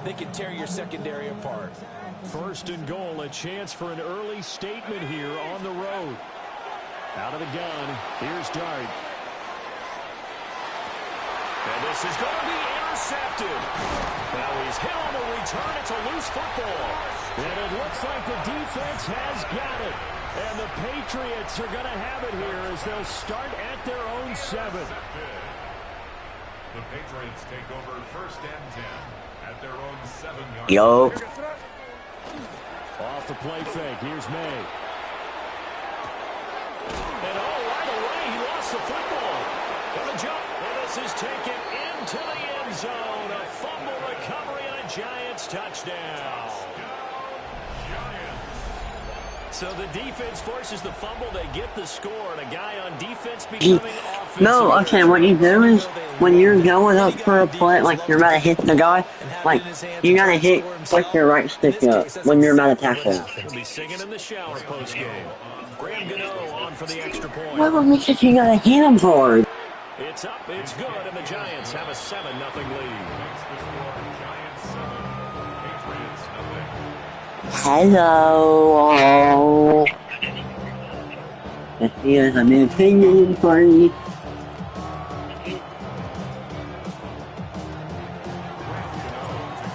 they can tear your secondary apart. First and goal, a chance for an early statement here on the road. Out of the gun, here's Dart. And this is going to be intercepted. Now he's hit on the return. It's a loose football. And it looks like the defense has got it. And the Patriots are going to have it here as they'll start at their own 7. The Patriots take over first and 10 at their own 7-yard line. Yo. Off the play fake. Here's May. And right away, he lost the football. And the jump. And this is taken into the end zone. A fumble recovery and a Giants touchdown. So the defense forces the fumble. They get the score. And a guy on defense becoming offensive. No, okay, what you do is, when you're going up for a play, like you're about to hit the guy, like, you gotta hit, like your right stick up when you're about to tackle him. He'll be singing in the shower post-game. Graham Gano on for the extra point. What makes it you gotta hit him for? It's up, it's good, and the Giants have a 7-0 lead. Hello. This is a new opinion for you.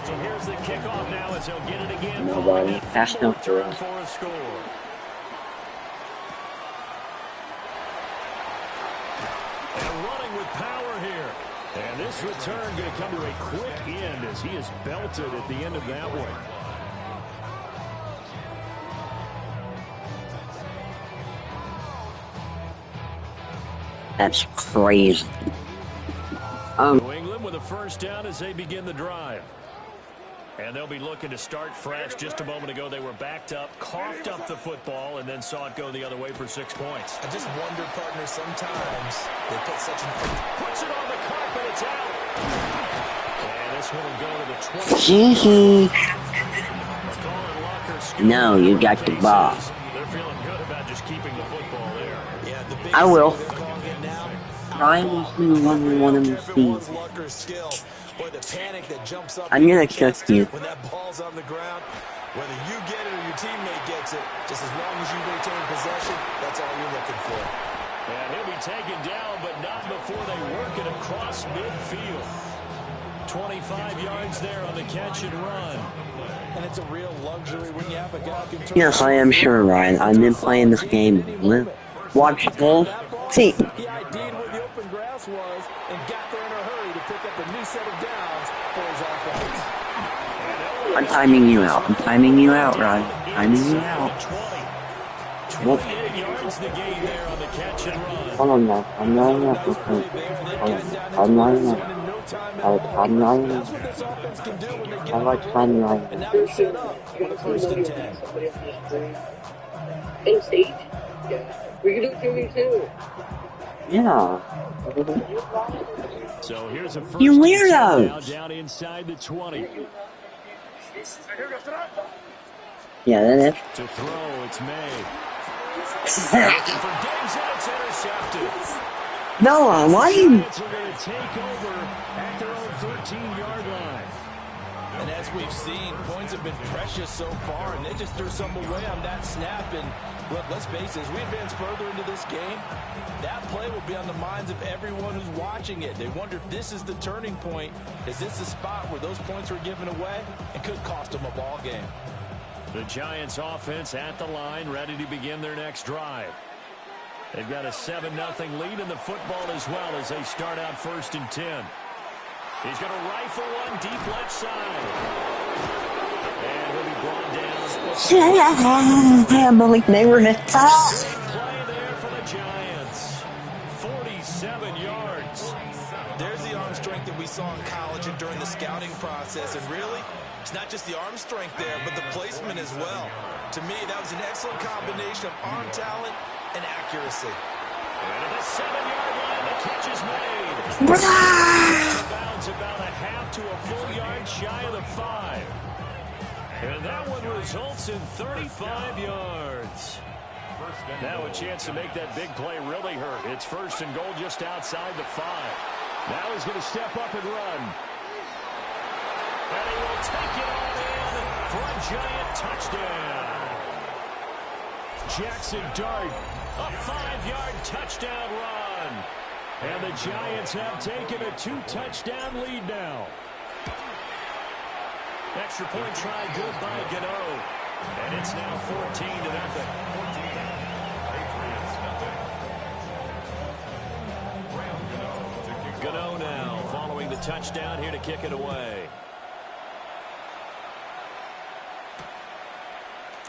So here's the kickoff now as he'll get it again. Nobody. That's no throw. For a score. And running with power here. And this return going to come to a quick end as he is belted at the end of that one. That's crazy. New England with a first down as they begin the drive. And they'll be looking to start fresh. Just a moment ago, they were backed up, coughed up the football, and then saw it go the other way for 6 points. I just wonder, partner, sometimes they put such an... Puts it on the carpet, it's out. And this one will go to the 20. No, you got the ball. They're feeling good about just keeping the football there. Yeah, the big I will. Ryan was doing one of these things. I'm gonna trust you. When that ball's on the ground, whether you get it or your teammate gets it, just as long as you retain possession, that's all you're looking for. And he'll be taken down, but not before they work it across midfield. 25 yards there on the catch and run. And it's a real luxury when you have a guy who can turn. Yes, I am sure, Ryan. I've been playing this game. Watch full. See. He ID'd where the open grass was and got there in a hurry to pick up a new set of downs for his offense. I'm timing you out. I'm timing you out, Ryan. Timing you out. 28 yards the gain there on the catch and run. Hold on now. I'm not enough. I'm not enough. I'm not enough. I like timing right now. Hey, Sage. We can do 2v2. Yeah. So here's a first You weirdos! down inside the 20. Yeah, that is. To throw, it's May. Looking for Diggs, and it's intercepted. Noah, why you? Are going to take over at their own 13-yard line. And as we've seen, points have been precious so far, and they just threw some away on that snap. And look, let's face it, as we advance further into this game, that play will be on the minds of everyone who's watching it. They wonder if this is the turning point. Is this the spot where those points were given away? It could cost them a ball game. The Giants offense at the line, ready to begin their next drive. They've got a 7-0 lead in the football as well as they start out first and 10. He's going to rifle one deep left side. And he'll be brought down. I believe they were missed. Play there for the Giants. 47 yards. There's the arm strength that we saw in college and during the scouting process. And really, it's not just the arm strength there, but the placement as well. To me, that was an excellent combination of arm talent and accuracy. And at the 7-yard line, the catch is made. Bounds about a half to a full yard shy of the 5. And that one results in 35 yards. Now a chance to make that big play really hurt. It's first and goal just outside the 5. Now he's going to step up and run. And he will take it all in for a giant touchdown. Jackson Dart, a 5-yard touchdown run. And the Giants have taken a 2-touchdown lead now. Extra point try good by Gano. And it's now 14-0. Gano now following the touchdown here to kick it away.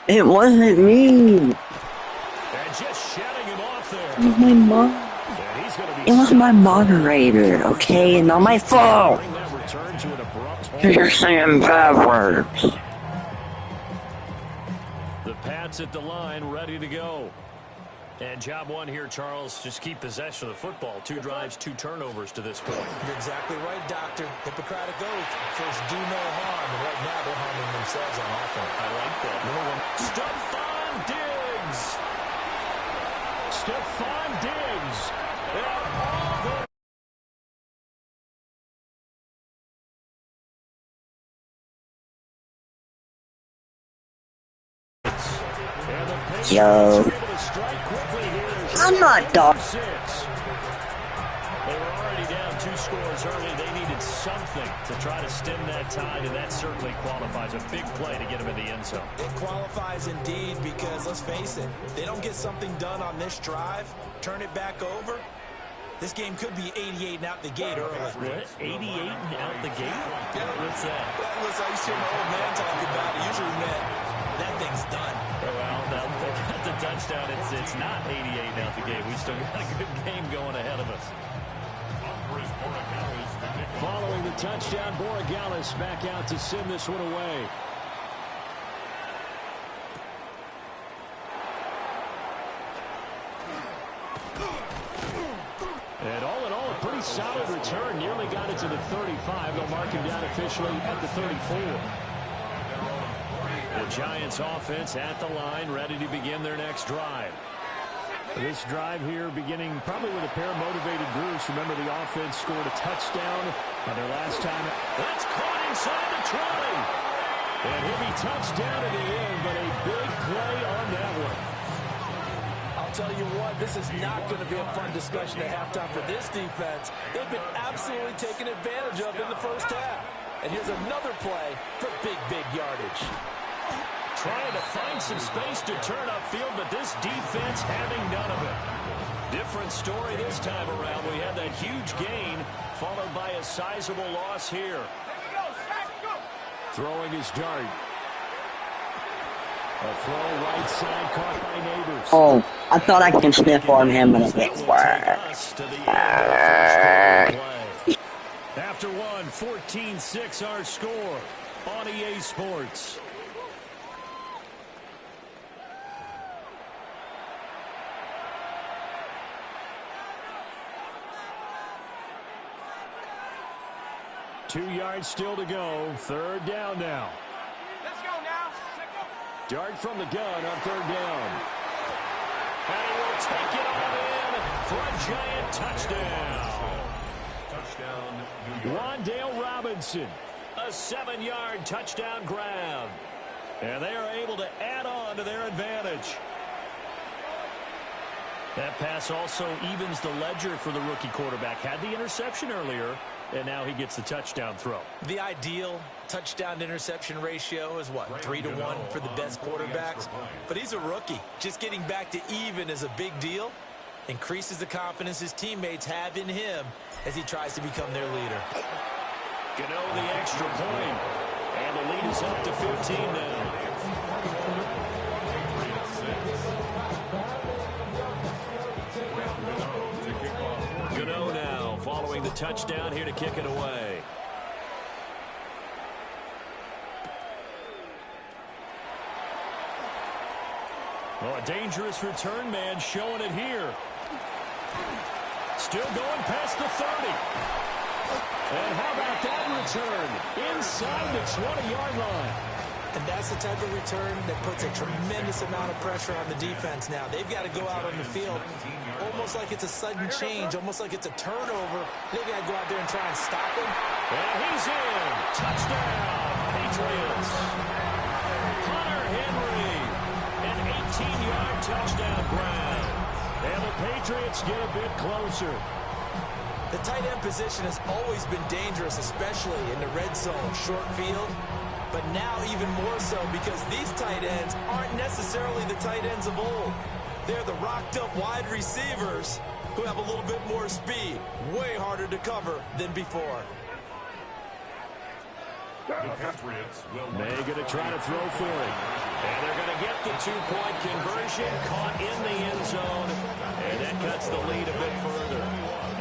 It wasn't me. And just shutting him off there. It was my mom. It was my moderator, okay? Not my fault. You're saying bad words. The Pats at the line, ready to go. And job one here, Charles, just keep possession of the football. 2 drives, 2 turnovers to this point. You're exactly right, Doctor. Hippocratic oath. First, do no harm. And right now, they're harming themselves on offense. I like that. Stephon Diggs. Stephon Diggs. Yo. I'm not dog. They were already down 2 scores early. They needed something to try to stem that tide, and that certainly qualifies. A big play to get them in the end zone. It qualifies indeed because, let's face it, they don't get something done on this drive, turn it back over, this game could be 88 and out the gate early. What? 88 and out the gate? Yeah. What's that? Well, listen, I used to hear my old man talking about it. Usually meant that thing's done. Well, they got the touchdown. It's not 88 and out the gate. We still got a good game going ahead of us. Following the touchdown, Borregales back out to send this one away. And all in all, a pretty solid return. Nearly got it to the 35. They'll mark him down officially at the 34. The Giants offense at the line, ready to begin their next drive. This drive here beginning probably with a pair of motivated groups. Remember, the offense scored a touchdown on their last time. That's caught inside the 20. And he'll be touchdown at the end, but a big play on that one. I'll tell you what, this is not going to be a fun discussion at halftime for this defense. They've been absolutely taken advantage of in the first half. And here's another play for big yardage. Trying to find some space to turn upfield, but this defense having none of it. Different story this time around. We had that huge gain, followed by a sizable loss here. Throwing his Dart. A throw right side caught by Neighbors. Oh, I thought I could sniff on him, but it didn't work. After one, 14-6 our score on EA Sports. Two yards still to go. Third down now. Let's go now. Dart from the gun on third down. And he will take it all in for a giant touchdown. Wandale Robinson, a 7-yard touchdown grab. And they are able to add on to their advantage. That pass also evens the ledger for the rookie quarterback. Had the interception earlier, and now he gets the touchdown throw. The ideal touchdown-interception ratio is what, 3-to-1 for the best quarterbacks? But he's a rookie. Just getting back to even is a big deal. Increases the confidence his teammates have in him as he tries to become their leader. Gano the extra point. And the lead is up to 15 now. Gano now following the touchdown here to kick it away. Oh, a dangerous return man showing it here. Still going past the 30. And how about that return? Inside the 20-yard line. And that's the type of return that puts a tremendous amount of pressure on the defense now. They've got to go out on the field almost like it's a sudden change, almost like it's a turnover. They've got to go out there and try and stop him. And he's in. Touchdown, Patriots. Hunter Henry, an 18-yard touchdown grab. And the Patriots get a bit closer. The tight end position has always been dangerous, especially in the red zone, short field. But now even more so because these tight ends aren't necessarily the tight ends of old. They're the rocked-up wide receivers who have a little bit more speed. Way harder to cover than before. They're going to try to throw for it. And they're going to get the two-point conversion, caught in the end zone. And that cuts the lead a bit further.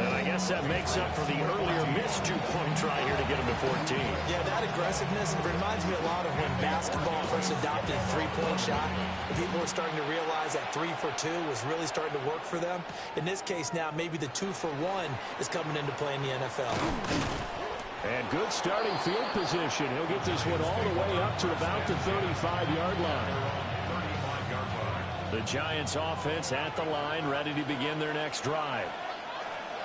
And I guess that makes up for the earlier missed two-point try here to get them to 14. Yeah, that aggressiveness reminds me a lot of when basketball first adopted three-point shot. And people were starting to realize that 3 for 2 was really starting to work for them. In this case now, maybe the 2 for 1 is coming into play in the NFL. And good starting field position. He'll get this one all the way up to about the 35-yard line. The Giants offense at the line, ready to begin their next drive.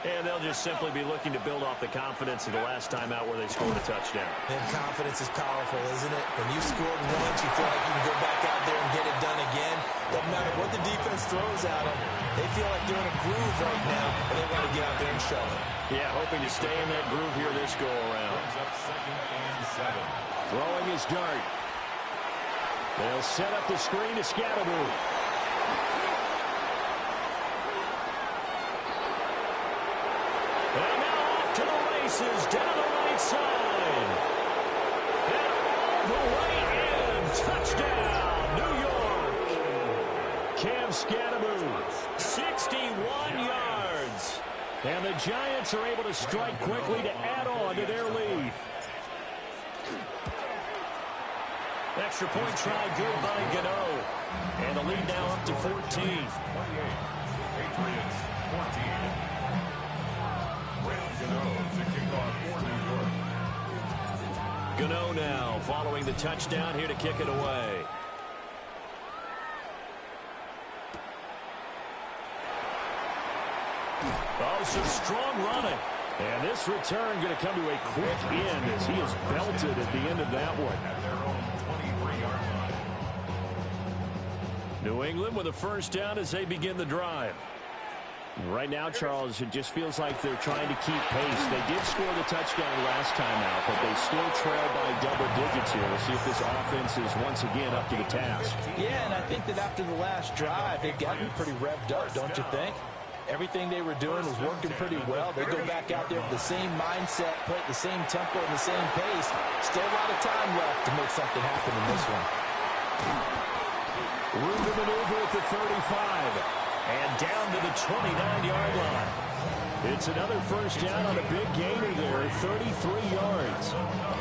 And they'll just simply be looking to build off the confidence of the last time out where they scored a touchdown. And confidence is powerful, isn't it? When you scored once, you feel like you can go back out there and get it done again. Doesn't matter what the defense throws at them. They feel like they're in a groove right now, and they want to get out there and show it. Yeah, hoping to stay in that groove here this go-around. Throwing his dart. They'll set up the screen to Scatteroo. And now off to the races, down the right side. And all the way in. Touchdown, New York. Cam Scatteroo, 61 yards. And the Giants are able to strike quickly to add on to their lead. Extra point try good by Gano. And the lead now up to 14. 28. Patriots 14. Gano now following the touchdown here to kick it away. Oh, some strong running. And this return going to come to a quick end as he is belted at the end of that one. At their own 23-yard line. New England with a first down as they begin the drive. Right now, Charles, it just feels like they're trying to keep pace. They did score the touchdown last time out, but they still trail by double digits here. We'll see if this offense is once again up to the task. Yeah, and I think that after the last drive, they've gotten pretty revved up, don't you think? Everything they were doing was working pretty well. They go back out there with the same mindset, play at the same tempo and the same pace. Still a lot of time left to make something happen in this one. Room to maneuver at the 35. And down to the 29-yard line. It's another first down on a big gainer there, 33 yards.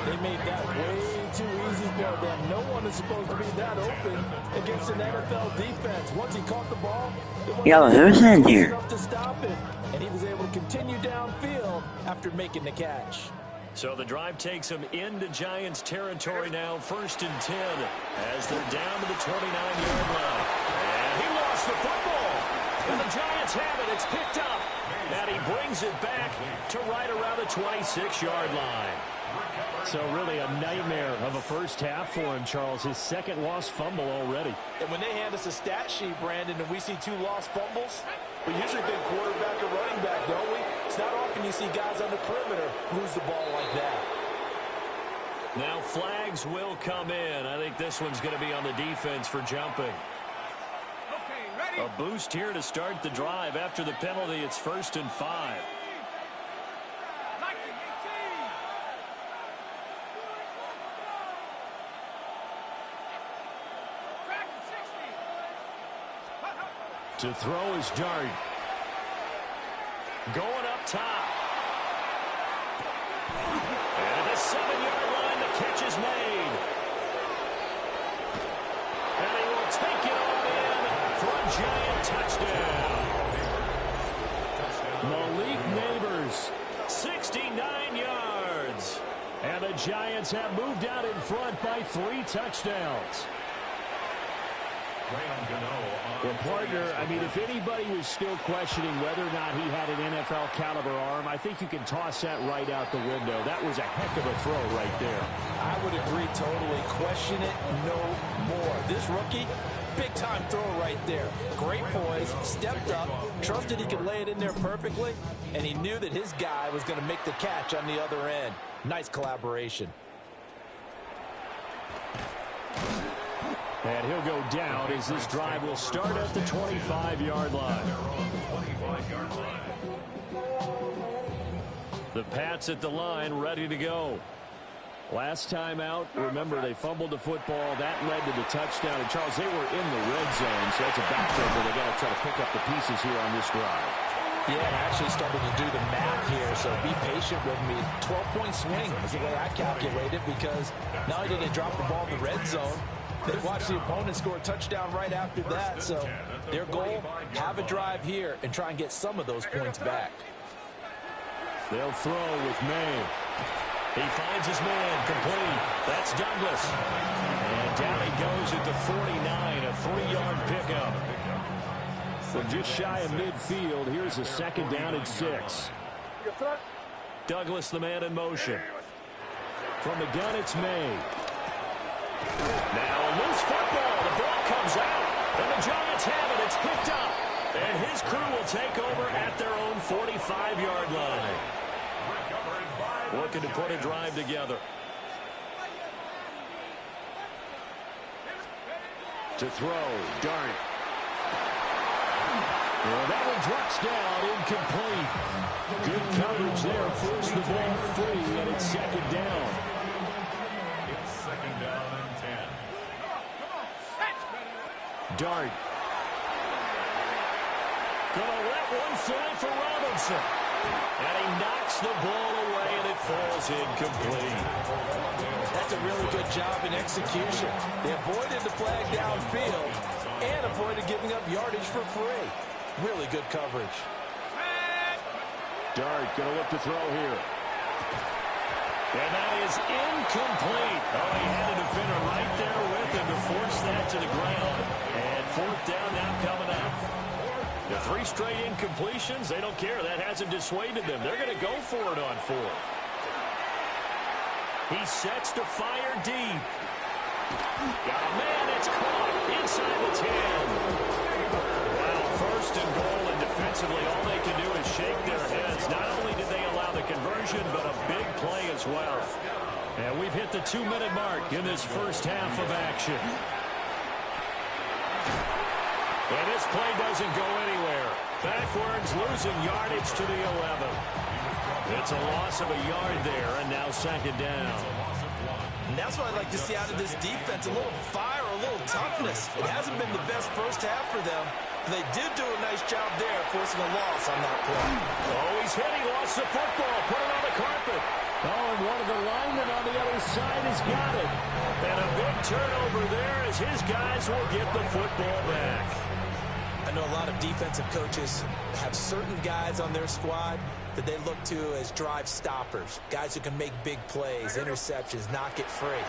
They made that way too easy for them. No one is supposed to be that open against an NFL defense. Once he caught the ball, yo, who's in here? to stop it, and he was able to continue downfield after making the catch. So the drive takes them into Giants territory now, 1st and 10, as they're down to the 29-yard line. And he lost the football. And the Giants have it. It's picked up. And he brings it back to right around the 26-yard line. So really a nightmare of a first half for him, Charles. His second lost fumble already. And when they hand us a stat sheet, Brandon, and we see 2 lost fumbles, we usually think quarterback or running back, don't we? It's not often you see guys on the perimeter lose the ball like that. Now flags will come in. I think this one's going to be on the defense for jumping. A boost here to start the drive. After the penalty, it's 1st and 5. To throw his dart. Going up top. And at the 7-yard line, the catch is made. And he will take it on in for a Giant touchdown. Malik Neighbors, 69 yards. And the Giants have moved out in front by 3 touchdowns. Well, partner, I mean, if anybody was still questioning whether or not he had an NFL caliber arm, I think you can toss that right out the window. That was a heck of a throw right there. I would agree totally. Question it no more. This rookie, big-time throw right there. Great poise, stepped up, trusted he could lay it in there perfectly, and he knew that his guy was going to make the catch on the other end. Nice collaboration. And he'll go down as this drive will start at the 25-yard line. The Pats at the line, ready to go. Last time out, remember, they fumbled the football. That led to the touchdown. And, Charles, they were in the red zone, so that's a backfield where they got to try to pick up the pieces here on this drive. Yeah, and I actually started to do the math here, so be patient with me. 12-point swing is the way I calculate it, because not only did they drop the ball in the red zone, they watched the opponent score a touchdown right after that. So their goal, have a drive here and try and get some of those points back. They'll throw with May. He finds his man, complete. That's Douglas. And down he goes at the 49, a 3-yard pickup. From just shy of midfield, here's a second down and 6. Douglas, the man in motion. From the gun, it's May. Now a loose football. The ball comes out. And the Giants have it. It's picked up. And his crew will take over at their own 45-yard line. Looking to put a drive together. To throw. Dart. Well, that one drops down, incomplete. Good coverage there, forced the ball free, and it's second down. It's second down and 10. Dart. Gonna let one fly for Robinson. And he knocks the ball away, and it falls incomplete. That's a really good job in execution. They avoided the flag downfield and avoided giving up yardage for free. Really good coverage. Dart going to look to throw here. And that is incomplete. Oh, he had a defender right there with him to force that to the ground. And fourth down now coming up. The 3 straight incompletions, they don't care. That hasn't dissuaded them. They're going to go for it on 4th. He sets to fire deep. Got a man, it's caught inside the 10. First and goal, and defensively, all they can do is shake their heads. Not only did they allow the conversion, but a big play as well. And we've hit the 2-minute mark in this first half of action. And this play doesn't go anywhere. Backwards, losing yardage to the 11. It's a loss of a yard there, and now second down. And that's what I'd like to see out of this defense, a little fire, a little toughness. It hasn't been the best first half for them. They did do a nice job there, forcing a loss on that play. Oh, he's hit. He lost the football. Put it on the carpet. Oh, and one of the linemen on the other side has got it. And a big turnover there as his guys will get the football back. I know a lot of defensive coaches have certain guys on their squad that they look to as drive stoppers, guys who can make big plays, interceptions, knock it free.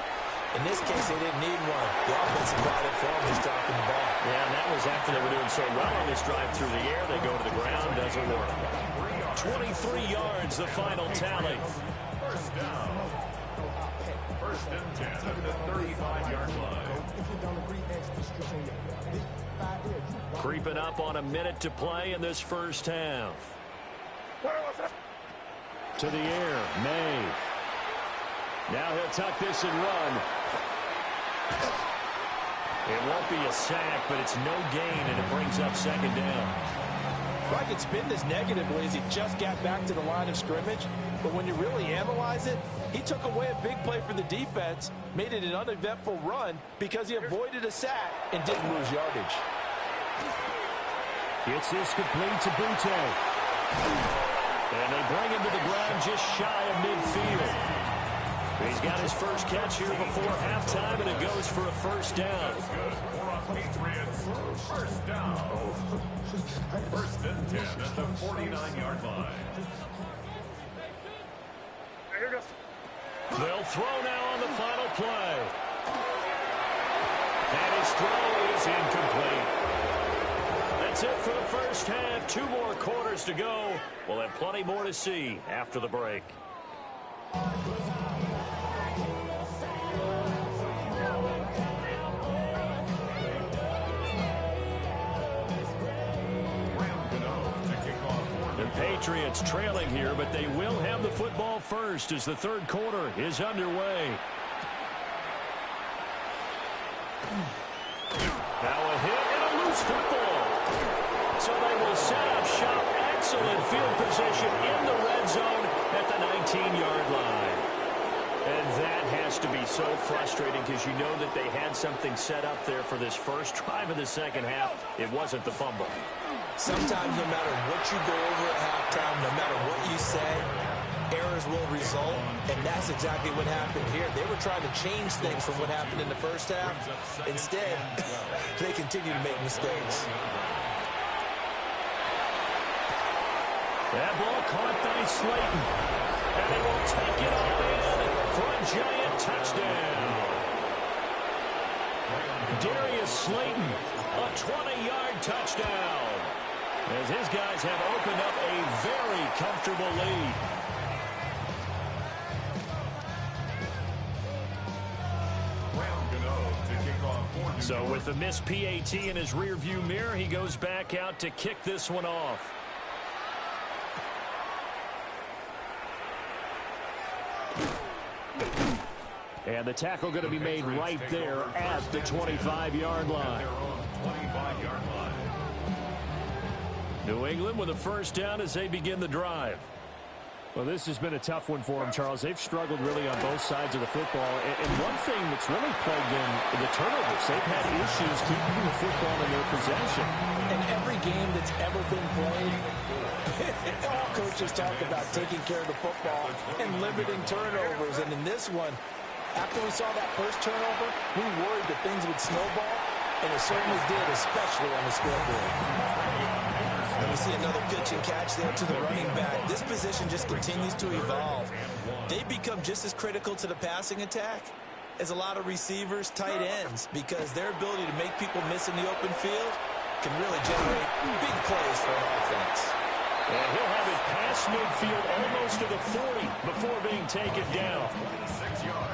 In this case, they didn't need one. The offensive guy that formed is dropping the ball. Yeah, and that was after they were doing so well on this drive through the air. They go to the ground, doesn't work. 23 yards, the final tally. First down. First and 10 at the 35-yard line. Creeping up on a minute to play in this first half. To the air, May. Now he'll tuck this and run. It won't be a sack, but it's no gain, and it brings up second down. I could spin this negatively as he just got back to the line of scrimmage, but when you really analyze it, he took away a big play for the defense, made it an uneventful run because he avoided a sack and didn't lose yardage. It's this complete to Butte. And they bring him to the ground just shy of midfield. He's got his first catch here before halftime, and it goes for a first down. First down. First and 10 at the 49-yard line. They'll throw now on the final play. And his throw is is incomplete. That's it for the first half. 2 more quarters to go. We'll have plenty more to see after the break. The Patriots trailing here, but they will have the football first as the third quarter is underway. Now a hit and a loose football. So they will set up shop. Excellent field position in the red zone at the 19-yard line. And that has to be so frustrating because you know that they had something set up there for this first drive of the second half. It wasn't the fumble. Sometimes no matter what you go over at halftime, no matter what you say, errors will result, and that's exactly what happened here. They were trying to change things from what happened in the first half. Instead, they continue to make mistakes. That ball caught by Slayton, and he will take it all in for a giant touchdown. Darius Slayton, a 20-yard touchdown, as his guys have opened up a very comfortable lead. So with the missed PAT in his rearview mirror, he goes back out to kick this one off. And the tackle going to be made right there at the 25-yard line. New England with a first down as they begin the drive. Well, this has been a tough one for them, Charles. They've struggled really on both sides of the football. And one thing that's really plagued them, the turnovers. They've had issues keeping the football in their possession. In every game that's ever been played, all coaches talk about taking care of the football and limiting turnovers. And in this one, after we saw that first turnover, we worried that things would snowball, and it certainly did, especially on the scoreboard. And we see another pitch and catch there to the running back. This position just continues to evolve. They become just as critical to the passing attack as a lot of receivers, tight ends, because their ability to make people miss in the open field can really generate big plays for an offense. And he'll have it past midfield almost to the 40 before being taken down.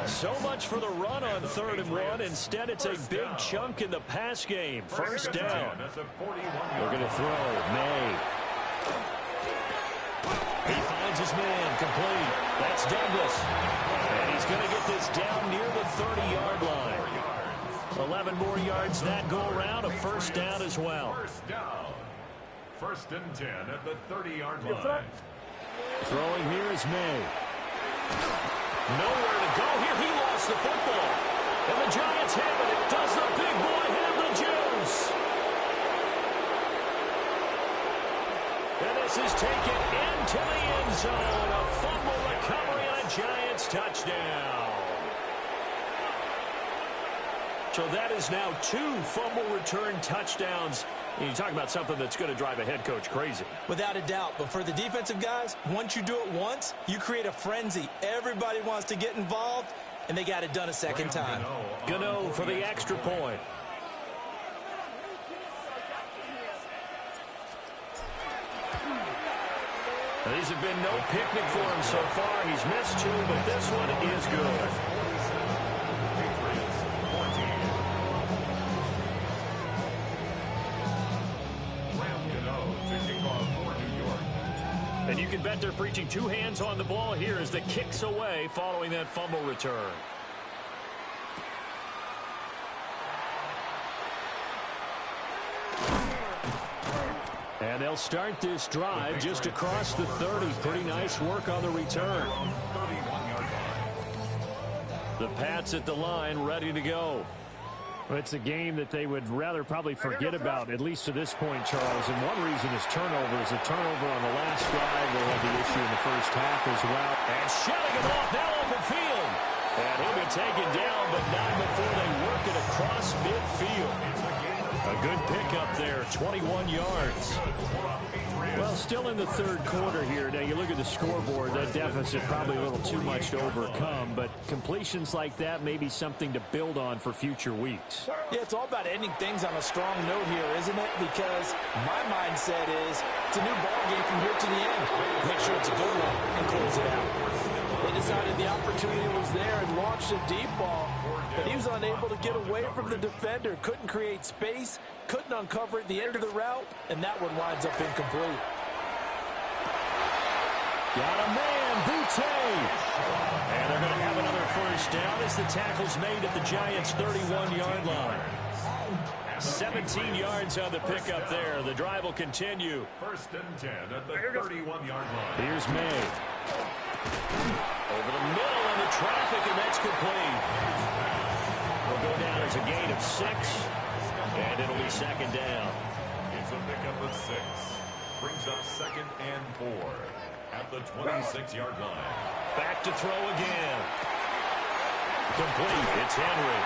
So much for the run on 3rd and 1. Instead, it's a big chunk in the pass game. First down. They're going to throw. May. He finds his man. Complete. That's Douglas. And he's going to get this down near the 30-yard line. 11 more yards that go around. A first down as well. First down. 1st and 10 at the 30-yard line. Throwing here is May. Nowhere to go here. He lost the football. And the Giants have it. Does the big boy have the juice? And this is taken into the end zone. A fumble recovery and a Giants touchdown. So that is now 2 fumble return touchdowns. And you talk about something that's going to drive a head coach crazy. Without a doubt. But for the defensive guys, once you do it once, you create a frenzy. Everybody wants to get involved, and they got it done a second time. Gano for the extra point. These have been no picnic for him so far. He's missed 2, but this one is good. And you can bet they're preaching 2 hands on the ball here as the kick's away following that fumble return. And they'll start this drive just across the 30. Pretty nice work on the return. The Pats at the line, ready to go. Well, it's a game that they would rather probably forget about, at least to this point, Charles. And one reason is turnovers. A turnover on the last drive. They had the issue in the first half as well. And shutting him off now open field. And he'll be taken down, but not before they work it across midfield. A good pickup there, 21 yards. Well, still in the third quarter here. Now, you look at the scoreboard, that deficit probably a little too much to overcome, but completions like that may be something to build on for future weeks. Yeah, it's all about ending things on a strong note here, isn't it? Because my mindset is it's a new ball game from here to the end. Make sure it's a good one and close it out. They decided the opportunity was there and launched a deep ball, but he was unable to get away from the defender, couldn't create space, couldn't uncover at the end of the route, and that one winds up incomplete. Got a man, Boutte. And they're going to have another first down as the tackle's made at the Giants' 31-yard line. 17 yards on the pickup there. The drive will continue. First and 10 at the 31-yard line. Here's May. Over the middle on the traffic, and that's complete. Will go down as a gain of 6, and it'll be second down. It's a pickup of 6. Brings up second and 4 at the 26-yard line. Back to throw again. Complete. It's Henry.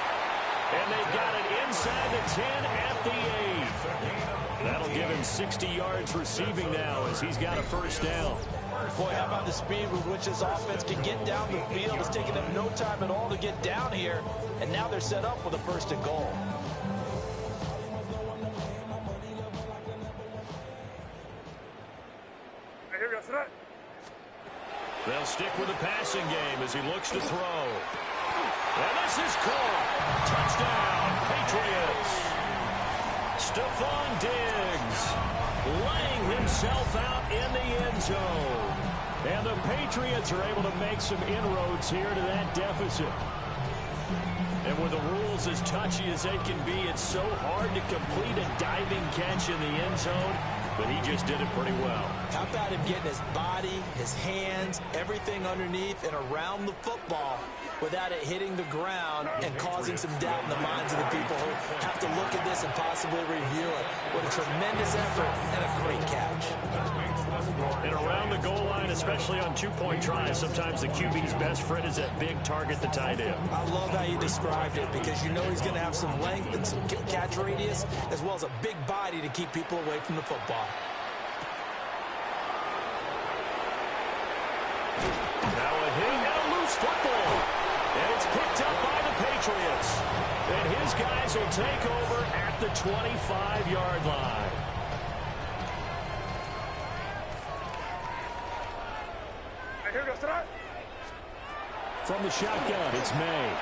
And they've got it inside the 10 at the 8. That'll give him 60 yards receiving now as he's got a first down. Boy, how about the speed with which this offense can get down the field? It's taken them no time at all to get down here, and now they're set up with a first and goal. They'll stick with the passing game as he looks to throw. And this is caught. Touchdown, Patriots. Stephon Diggs laying himself out in the end zone. And the Patriots are able to make some inroads here to that deficit. And with the rules as touchy as they can be, it's so hard to complete a diving catch in the end zone, but he just did it pretty well. How about him getting his body, his hands, everything underneath and around the football without it hitting the ground and causing some doubt in the minds of the people who have to look at this and possibly review it. What a tremendous effort and a great catch. And around the goal line, especially on two-point tries, sometimes the QB's best friend is that big target, the tight end. I love how you described it because you know he's going to have some length and some catch radius as well as a big body to keep people away from the football. Now a hit and a loose football. And it's picked up by the Patriots. And his guys will take over at the 25-yard line. From the shotgun, it's May.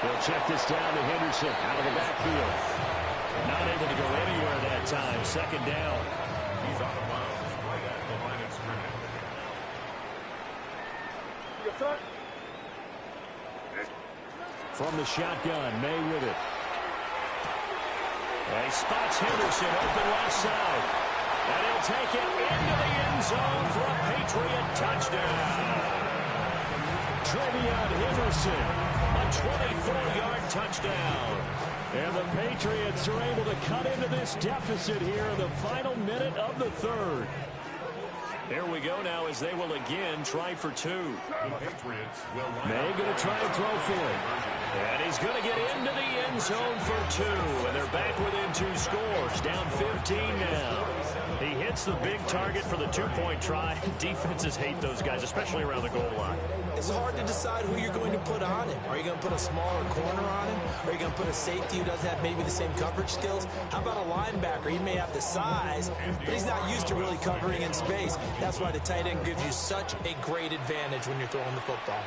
They'll check this down to Henderson out of the backfield. Not able to go anywhere that time. Second down. He's out of bounds right at the line of scrimmage. From the shotgun, May with it. And he spots Henderson open left side. And he'll take it into the end zone for a Patriot touchdown. Trevion Henderson, a 24-yard touchdown. And the Patriots are able to cut into this deficit here in the final minute of the third. There we go now as they will again try for 2. May going to try and throw for it. And he's going to get into the end zone for 2. And they're back within 2 scores. Down 15 now. He hits the big target for the 2-point try. Defenses hate those guys, especially around the goal line. It's hard to decide who you're going to put on him. Are you going to put a smaller corner on him? Are you going to put a safety who doesn't have maybe the same coverage skills? How about a linebacker? He may have the size, but he's not used to really covering in space. That's why the tight end gives you such a great advantage when you're throwing the football.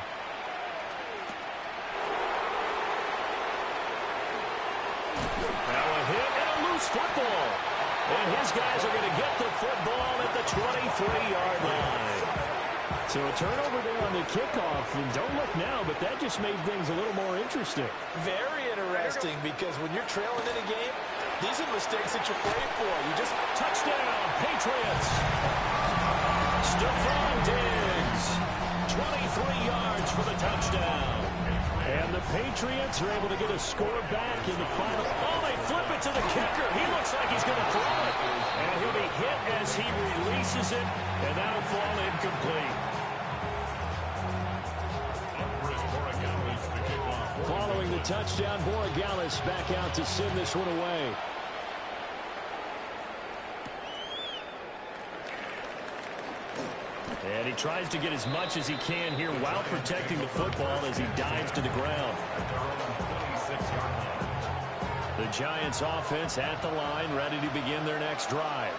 Now a hit and a loose football. And his guys are going to get the football at the 23-yard line. So a turnover there on the kickoff, and don't look now, but that just made things a little more interesting. Very interesting, because when you're trailing in a game, these are mistakes that you pray for. You just touchdown, Patriots. Stephon Diggs, 23 yards for the touchdown. And the Patriots are able to get a score back in the final. Oh, they flip it to the kicker. He looks like he's going to throw it. And he'll be hit as he releases it, and that'll fall incomplete. Following the touchdown, Borregales back out to send this one away. And he tries to get as much as he can here while protecting the football as he dives to the ground. The Giants offense at the line, ready to begin their next drive.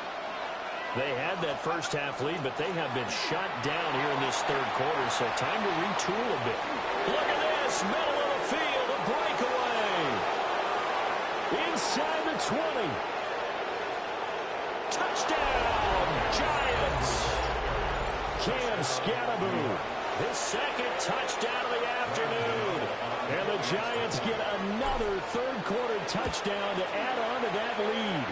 They had that first half lead, but they have been shut down here in this third quarter, so time to retool a bit. Look at this, middle of the field, a breakaway. Inside the 20. Touchdown, Giants. Cam Scatteraboo, his second touchdown of the afternoon. And the Giants get another third-quarter touchdown to add on to that lead.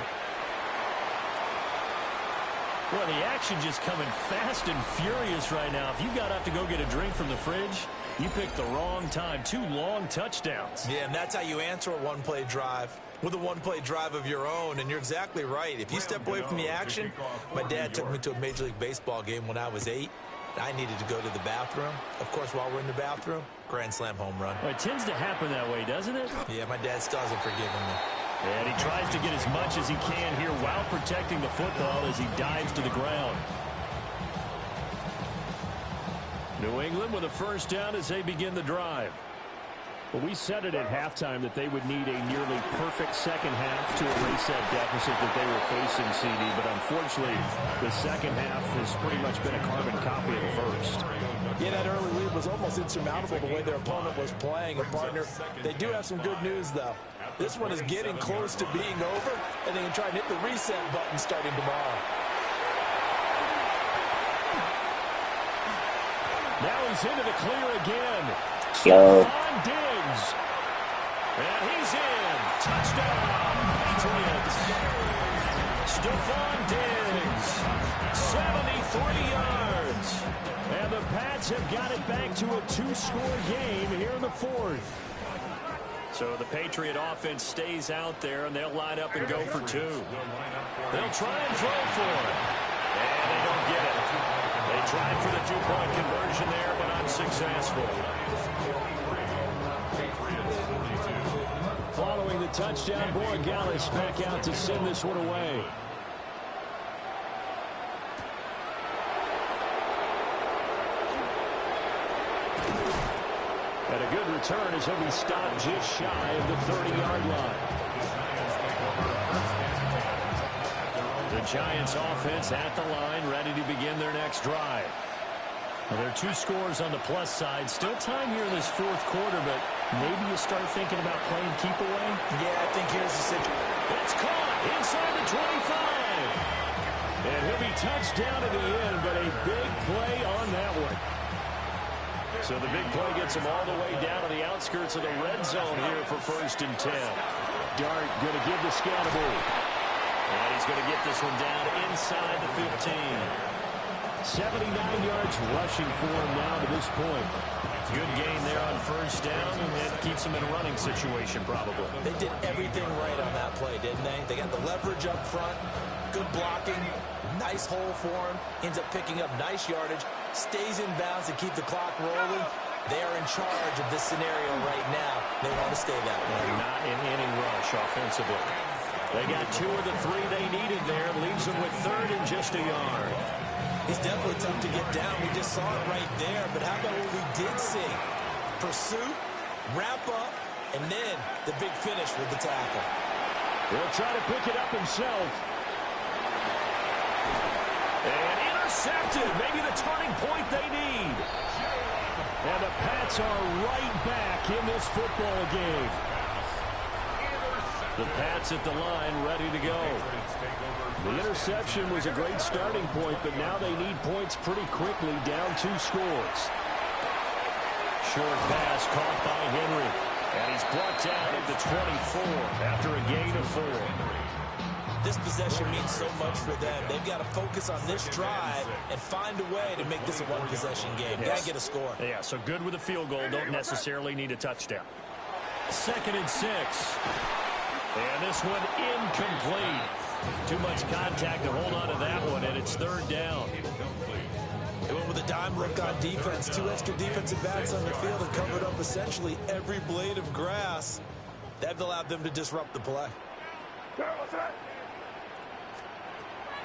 Well, the action just coming fast and furious right now. If you got up to go get a drink from the fridge, you picked the wrong time. 2 long touchdowns. Yeah, and that's how you answer a one-play drive, with a one-play drive of your own. And you're exactly right. If you step away from the action, my dad took me to a Major League Baseball game when I was 8. I needed to go to the bathroom. Of course, while we're in the bathroom, grand slam home run. Well, it tends to happen that way, doesn't it? Yeah, my dad still hasn't forgiven me. And he tries to get as much as he can here while protecting the football as he dives to the ground. New England with a first down as they begin the drive. Well, we said it at halftime that they would need a nearly perfect second half to erase that deficit that they were facing, CD. But unfortunately, the second half has pretty much been a carbon copy of the first. Yeah, that early lead was almost insurmountable the way their opponent was playing. And, partner, they do have some good news, though. This one is getting close to being over, and they can try and hit the reset button starting tomorrow. Now he's into the clear again. Yo. Stephon Diggs. And he's in. Touchdown, Patriots. Stephon Diggs, 73 yards. And the Pats have got it back to a 2-score game here in the fourth. So the Patriot offense stays out there, and they'll line up and go for 2. They'll try and throw for it. And they don't get it. They tried for the 2-point conversion there, but unsuccessful. Following the touchdown, Borregales back out to send this one away. And a good return as he'll be stopped just shy of the 30-yard line. The Giants offense at the line, ready to begin their next drive. Well, there are 2 scores on the plus side. Still time here in this fourth quarter, but maybe you start thinking about playing keep away. Yeah, I think here's the situation. It's caught inside the 25. And he'll be touched down at the end, but a big play on that one. So the big play gets him all the way down to the outskirts of the red zone here for 1st and 10. Dart going to give the Scatteraboo. And he's going to get this one down inside the 15. 79 yards rushing for him now to this point. Good gain there on first down, and it keeps him in a running situation probably. They did everything right on that play, didn't they? They got the leverage up front, good blocking, nice hole for him, ends up picking up nice yardage, stays in bounds to keep the clock rolling. They are in charge of this scenario right now. They want to stay that way. Not in any rush offensively. They got 2 of the 3 they needed there. Leaves them with 3rd and just a yard. He's definitely tough to get down. We just saw it right there. But how about what we did see? Pursuit, wrap up, and then the big finish with the tackle. He'll try to pick it up himself. And intercepted. Maybe the turning point they need. And the Pats are right back in this football game. The Pats at the line, ready to go. The interception was a great starting point, but now they need points pretty quickly, down 2 scores. Short pass caught by Henry. And he's brought down at the 24 after a gain of 4. This possession means so much for them. They've got to focus on this drive and find a way to make this a one-possession game. Got to get a score. Yeah, so good with a field goal. Don't necessarily need a touchdown. 2nd and 6. And this one incomplete. Too much contact to hold on to that one, and it's 3rd down. They went with a dime look on defense. 2 extra defensive backs on the field and covered up essentially every blade of grass. That allowed them to disrupt the play.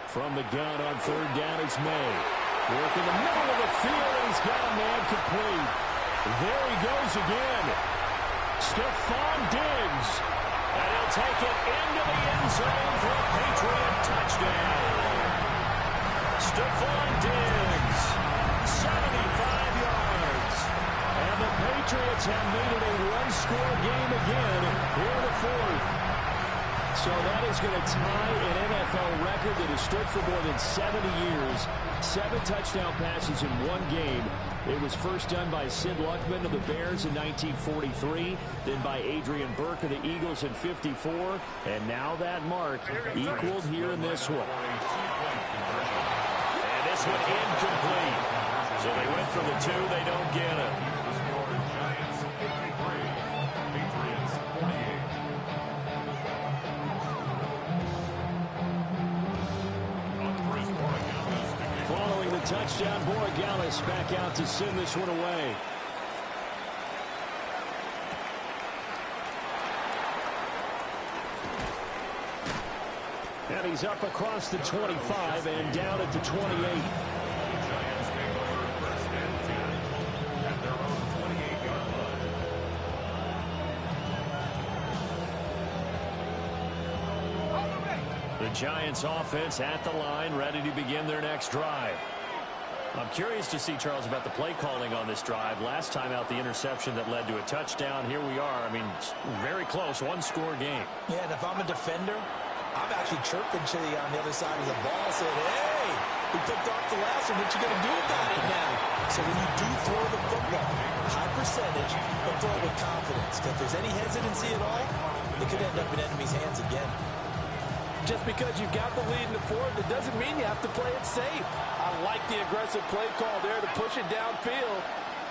From the gun on 3rd down, it's May. Work in the middle of the field, and he's got a man complete. There he goes again. Stephon Diggs. And he'll take it into the end zone for a Patriot touchdown. Stephon Diggs, 75 yards. And the Patriots have made it a one-score game again here in the 4th. So that is going to tie an NFL record that has stood for more than 70 years. 7 touchdown passes in one game. It was first done by Sid Luckman of the Bears in 1943, then by Adrian Burke of the Eagles in 54, and now that mark equaled here in this one. And this one incomplete. So they went for the 2, they don't get it. Following the touchdown, Borregales back out to send this one away. And he's up across the 25 and down at the 28. The Giants offense at the line, ready to begin their next drive. I'm curious to see, Charles, about the play calling on this drive. Last time out, the interception that led to a touchdown. Here we are. I mean, very close, one-score game. Yeah, and if I'm a defender, I'm actually chirping Chili on the other side of the ball, saying, hey, we picked off the last one. What you going to do about it now? So when you do throw the football, high percentage, but throw it with confidence. If there's any hesitancy at all, it could end up in enemy's hands again. Just because you've got the lead in the 4th, it doesn't mean you have to play it safe. I like the aggressive play call there to push it downfield.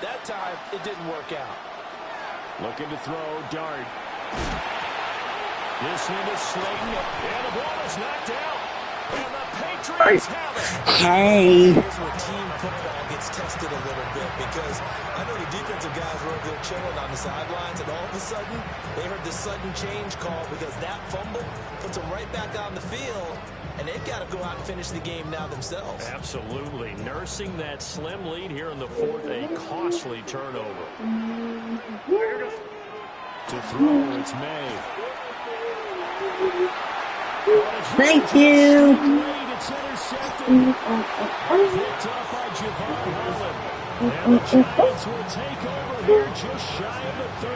That time, it didn't work out. Looking to throw, Dart. This one is Slayton, and the ball is knocked out. And the Patriots have it. Hey. Here's where team football gets tested a little bit, because I know the defensive guys were over there chilling on the sidelines, and all of a sudden, they heard the sudden change call because that fumble puts them right back on the field, and they've got to go out and finish the game now themselves. Absolutely. Nursing that slim lead here in the 4th, a costly turnover. To throw, it's May. Thank you. It's intercepted. Picked up by Javon Holland. And the Giants will take over here just shy of the 30.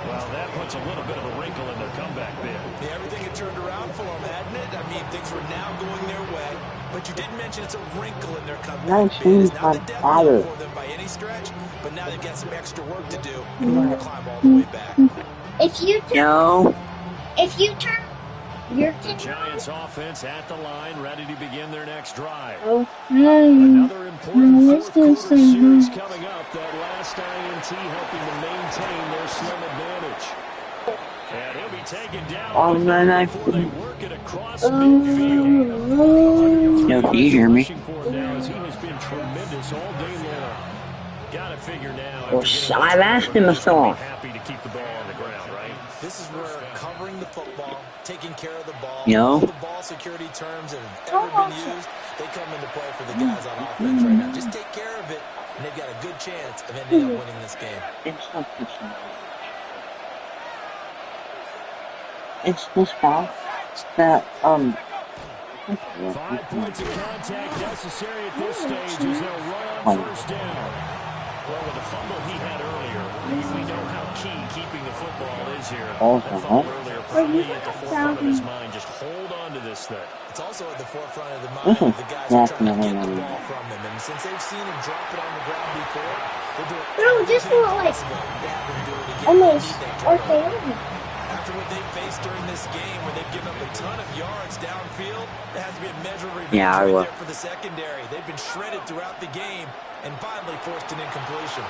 Well, that puts a little bit of a wrinkle in their comeback bid. Yeah, everything had turned around for them, hadn't it? I mean, things were now going their way. But you did mention it's a wrinkle in their comeback bid. It's not the death for them by any stretch, but now they've got some extra work to do in order to climb all the way back. If you turn your The Giants offense at the line, ready to begin their next drive. Oh, Another important 4th quarter series coming up. That last INT helping to maintain their slim advantage. And he'll be taken down before they work it across midfield. No, do you hear me? Now, as he has been tremendous all day long. Got to figure now. Well, I've asked him a song. Happy to keep the ball on the ground, right? This is where covering the football, taking care of the ball, Yo. all the ball security terms that have ever been used, they come into play for the guys on offense right now. Just take care of it, and they've got a good chance of ending up winning this game. It's this guy that 5 points of contact necessary at this stage as they'll run on first down. Well, with the fumble he had earlier, we know how key keeping the football is here. That fumble earlier probably at the forefront of his mind. Just hold on to this thing. It's also at the forefront of the mind of the guys who are trying to get the ball from him. And since they've seen him drop it on the ground before, they're doing everything possible to have him do it again. almost okay. After what they faced during this game, where they've given up a ton of yards downfield, there has to be a measure of revenge there for the secondary. They've been shredded throughout the game and finally forced an incompletion.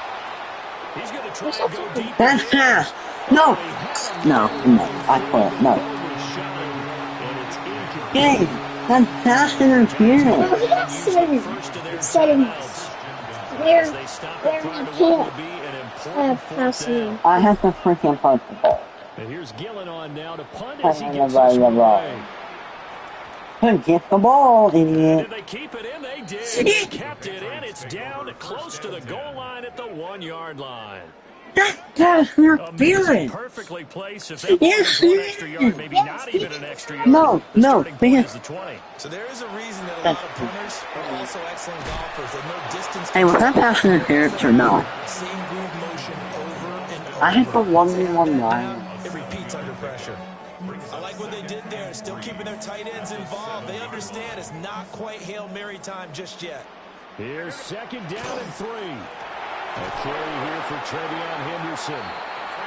He's going to try to go deep. That's pass. No. No. I quit. No. Hey, that's pass interference. No, he got 7. 7. As they stop it prior to what will be an important fourth down. I have to freaking punch the ball. And here's Gillen on now to punt as he gets this one away. Get the ball, idiot. Did they keep it in? They did. They kept it in. It's down close to the goal line at the 1-yard line. That's not feeling. Perfectly placed. If that was one extra yard, maybe not even an extra yard. No, because the 20. So there is a reason that a lot of punters are also excellent golfers. They know distance. Hey, was that passing interference or not? Same groove motion over and over. I hit the 1v1 line. It repeats under pressure. I like what they did there. Still keeping their tight ends involved. They understand it's not quite Hail Mary time just yet. Here's second down and 3. A carry here for Trevion Henderson.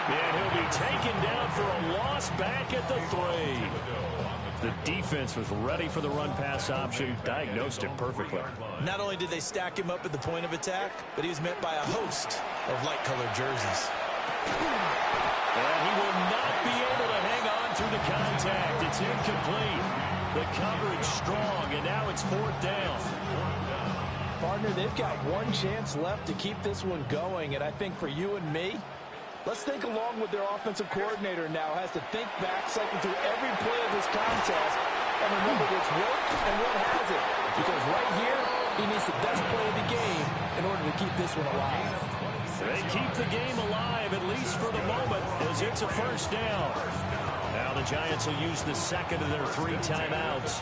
And he'll be taken down for a loss back at the 3. The defense was ready for the run-pass option, diagnosed it perfectly. Not only did they stack him up at the point of attack, but he was met by a host of light-colored jerseys. And he will not be able to hang on through the contact. It's incomplete. The coverage strong, and now it's 4th down. Partner, they've got one chance left to keep this one going, and I think for you and me, let's think along with their offensive coordinator now has to think back, cycle through every play of this contest, and remember what's worked and what hasn't. Because right here, he needs the best play of the game in order to keep this one alive. They keep the game alive, at least for the moment, as it's a 1st down. Now the Giants will use the second of their 3 timeouts.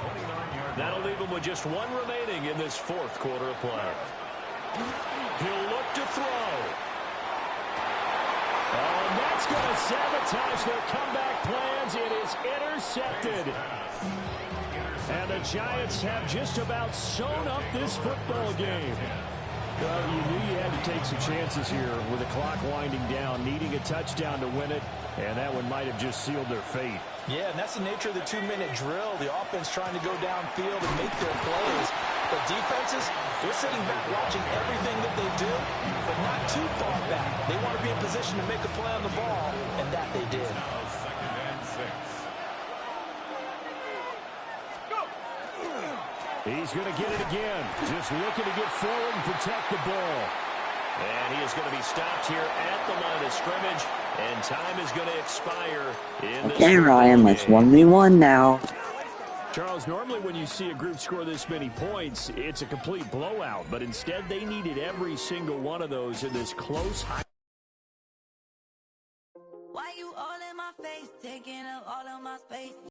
That'll leave them with just 1 remaining in this 4th quarter of play. He'll look to throw. Oh, and that's going to sabotage their comeback plans. It is intercepted. And the Giants have just about sewn up this football game. Well, you knew you had to take some chances here with the clock winding down, needing a touchdown to win it, and that one might have just sealed their fate. Yeah, and that's the nature of the 2-minute drill. The offense trying to go downfield and make their plays. But defenses, they're sitting back watching everything that they do, but not too far back. They want to be in position to make a play on the ball, and that they did. Second and 6. He's going to get it again. Just looking to get forward and protect the ball. And he is going to be stopped here at the line of scrimmage. And time is going to expire in this. Okay, Ryan, let's 1v1 now. Charles, normally when you see a group score this many points, it's a complete blowout. But instead, they needed every single one of those in this close high. Why you all in my face, taking up all of my space?